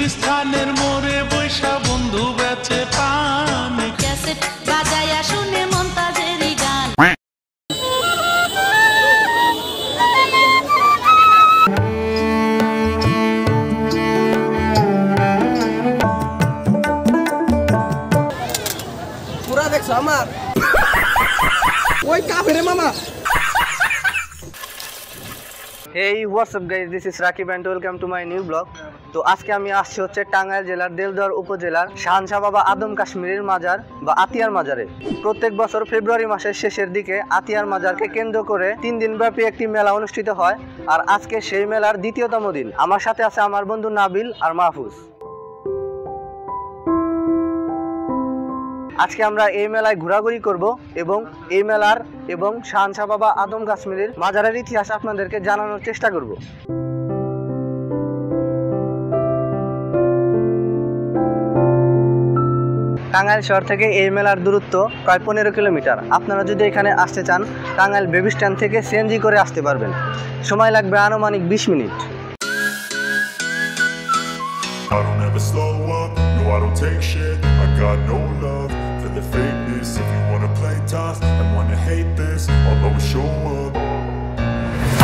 গুলিস্তানের মোড়ে বৈশা বন্ধু বেচে পান ক্যাসেট বাজায়া শুনে মন্তাজেরই গান পুরা দেখছো আমার ওই কাফেরে মামা Hey, what's up guys, this is Rakib and welcome to my new vlog. তো আজকে আমি আসছি হচ্ছে টাঙ্গাইল জেলার দেলদুয়ার উপজেলার শাহনশাহ বাবা আদম কাশ্মীরের মাজার বা আতিয়ার মাজারে। প্রত্যেক বছর ফেব্রুয়ারি মাসের শেষের দিকে আতিয়ার মাজারকে কেন্দ্র করে 3 দিন ব্যাপী একটি মেলা অনুষ্ঠিত হয়, আর আজকে সেই মেলার দ্বিতীয়তম দিন। আমার সাথে আছে আমার বন্ধু নাবিল আর মাহফুজ। আজকে আমরা এই মেলায় ঘোরাঘুরি করব এবং এই মেলার এবং শাহনশাহ বাবা আদম কাশ্মীরের মাজারের ইতিহাস আপনাদেরকে জানানোর চেষ্টা করব। টাঙ্গাইল শহর থেকে এই মেলার দূরত্ব প্রায় 15 কিলোমিটার। আপনারা যদি এখানে আসতে চান টাঙ্গাইল বেবি স্ট্যান্ড থেকে সিএনজি করে আসতে পারবেন। সময় লাগবে আনুমানিক 20 minute. I don't ever slow up, no I don't take shit. I got no love for the fakeness. If you wanna play tough and wanna hate this, I'll always show up.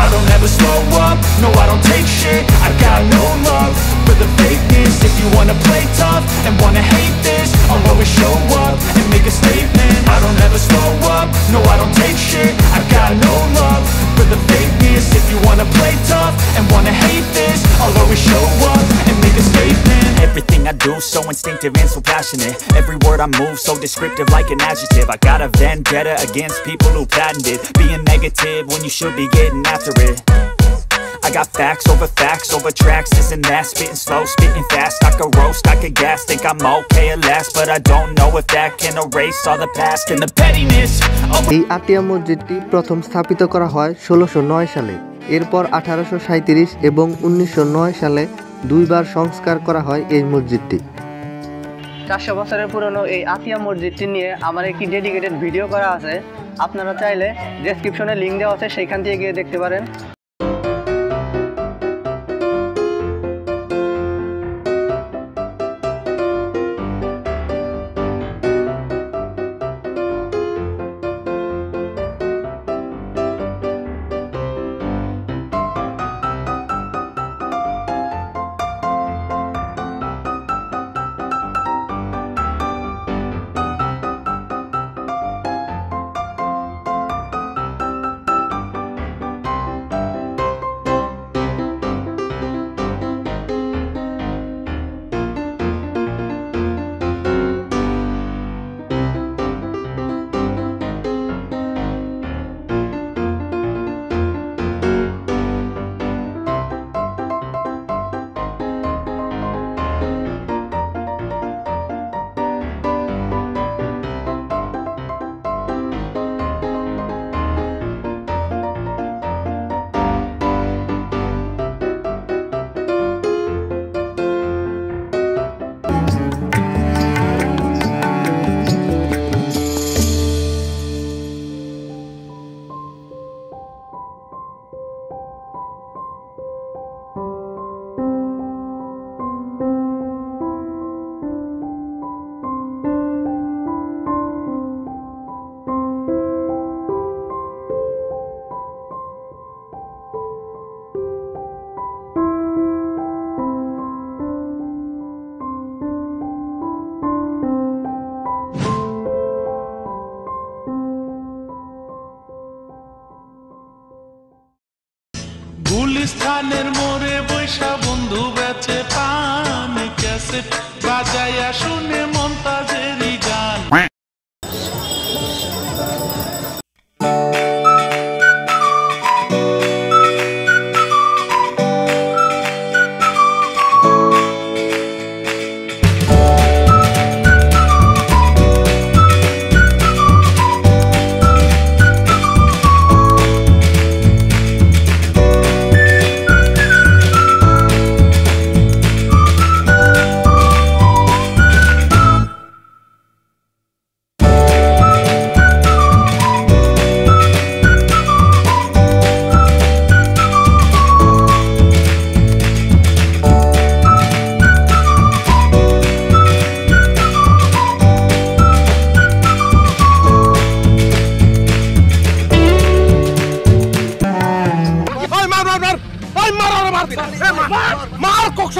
I don't ever slow up, no I don't take shit. I got no love for the fakeness. If you wanna play tough and wanna hate this, I'll always show up and make a statement. I don't ever slow up, no I don't take shit. I got no love for the fakeness. If you wanna play tough and wanna hate this, I'll always show up and make a statement. Everything I do so instinctive and so passionate. Every word I move so descriptive like an adjective. I got a vendetta against people who patented being negative when you should be getting after it. I got facts over tracks, this and that. Spitting slow, spitting fast. I could roast, I could gas. Think I'm okay at last, but I don't know if that can erase all the past and the pettiness. এই আতিয়া মসজিদটি প্রথম স্থাপিত করা হয় 1609 সালে। এরপর 1837 এবং 1909 সালে দুইবার সংস্কার করা হয় এই মসজিদটি। 400 বছরের পুরনো এই আতিয়া মসজিদটি নিয়ে আমার একটি ডেডিকেটেড ভিডিও করা আছে। আপনারা চাইলে ডেসক্রিপশনে লিঙ্ক দেওয়া আছে, সেইখান থেকে গিয়ে দেখতে পারেন।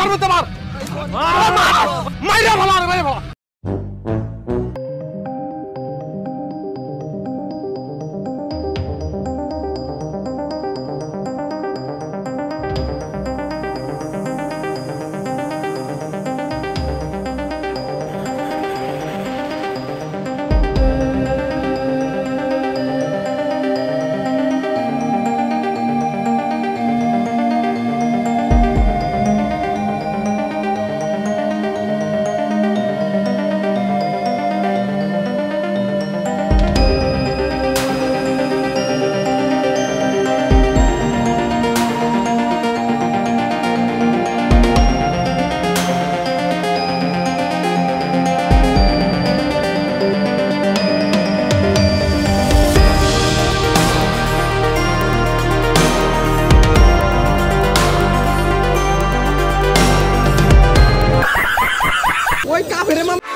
মারবে তোমার মাইরা ভালো মাইরা ভালো ওই কাফেরে মামা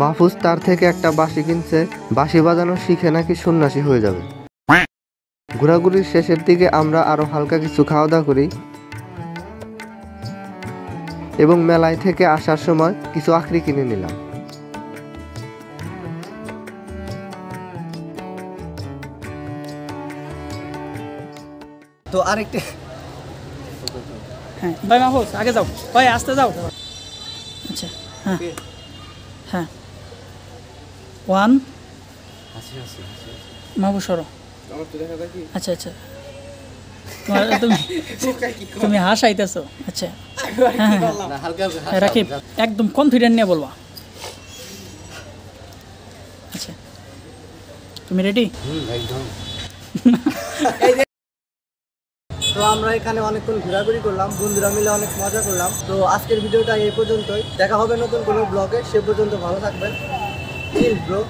মাহফুজ তার থেকে একটা বাঁশি কিনছে, বাঁশি বাজানো শিখে নাকি সন্ন্যাসী হয়ে যাবে। ঘোরাঘুরির শেষের দিকে আমরা আরো হালকা কিছু খাওয়া দাওয়া করি এবং মেলায় থেকে আসার সময় কিছু আখরি কিনে নিলাম। তো আরেকটা হ্যাঁ ভাই মাহফুজ আগে যাও, ভাই আসতে যাও। আচ্ছা হ্যাঁ হ্যাঁ 1 মাহফুজ সরো। আচ্ছা আচ্ছা তুমি হাসাইতেছো। আচ্ছা হ্যাঁ রাকিব একদম কনফিডেন্ট নিয়ে বলবা। আচ্ছা তুমি রেডি? একদম। তো আমরা এখানে অনেকক্ষণ ঘোরাঘুরি করলাম, বন্ধুরা মিলে অনেক মজা করলাম। তো আজকের ভিডিওটা এই পর্যন্তই, দেখা হবে নতুন কোনো ব্লগে। সে পর্যন্ত ভালো থাকবেন। Chill bro.